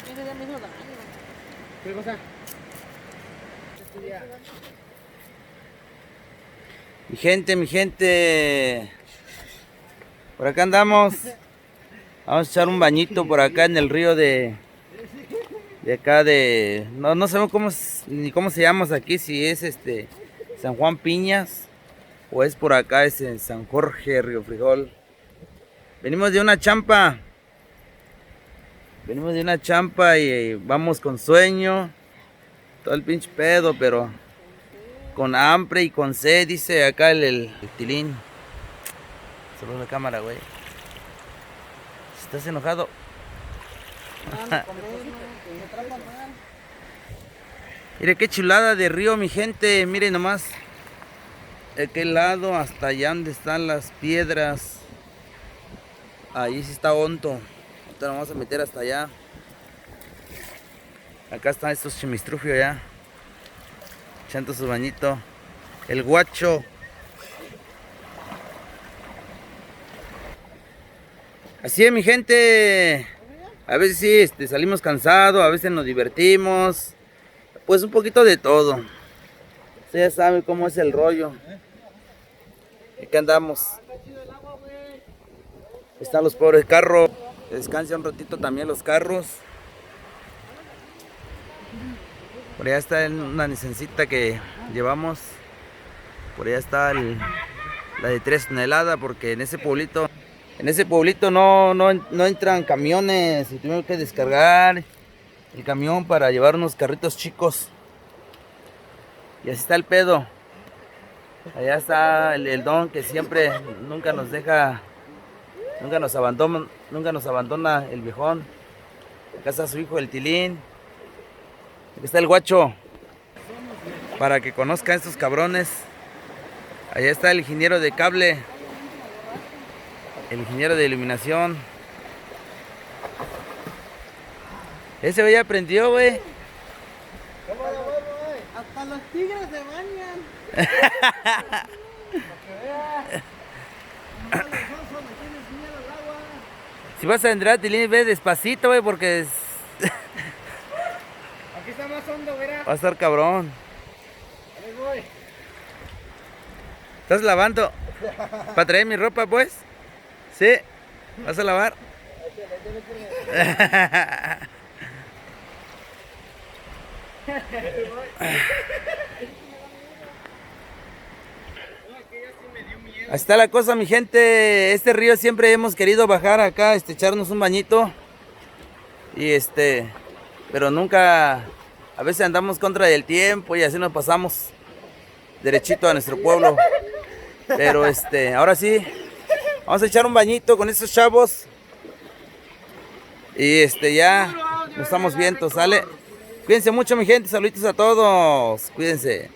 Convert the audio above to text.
Ese ya me hizo daño. ¿Qué cosa? Mi gente, por acá andamos. Vamos a echar un bañito por acá en el río de acá de, no sabemos ni cómo se llama aquí, si es San Juan Piñas o es por acá, es en San Jorge, Río Frijol. Venimos de una champa. Venimos de una champa y vamos con sueño. Todo el pinche pedo, pero con hambre y con sed, dice acá el tilín. Solo la cámara, güey. ¿Estás enojado? Mire qué chulada de río, mi gente. Miren nomás. De aquel lado hasta allá donde están las piedras. Ahí sí está hondo. Ahorita nos vamos a meter hasta allá. Acá están estos chimistrufios ya. Echando su bañito. El guacho. Así es, mi gente. A veces sí salimos cansados, a veces nos divertimos. Pues un poquito de todo. Usted ya sabe cómo es el rollo. Aquí andamos. Están los pobres carros. Descansa un ratito también los carros. Por allá está una Nissancita que llevamos. Por allá está la de 3 toneladas, porque en ese pueblito no entran camiones y tuvimos que descargar el camión para llevar unos carritos chicos. Y así está el pedo. Allá está el don que siempre nunca nos deja, nunca nos abandona el viejón. Acá está su hijo el Tilín. Aquí está el guacho. Para que conozcan estos cabrones. Allá está el ingeniero de cable. El ingeniero de iluminación. Ese güey ya aprendió, güey. Hasta los tigres se bañan. Si vas a entrar, Tilín, ve despacito, güey, porque Aquí está más hondo, verá. va a estar cabrón. Ahí voy. ¿Estás lavando? ¿Para traer mi ropa, pues? ¿Sí? ¿Vas a lavar? Así está la cosa, mi gente. Este río siempre hemos querido bajar acá, echarnos un bañito. Y pero nunca, a veces andamos contra del tiempo y así nos pasamos derechito a nuestro pueblo. Pero ahora sí, vamos a echar un bañito con estos chavos. Y ya nos estamos viendo, ¿sale? Cuídense mucho, mi gente. Saluditos a todos. Cuídense.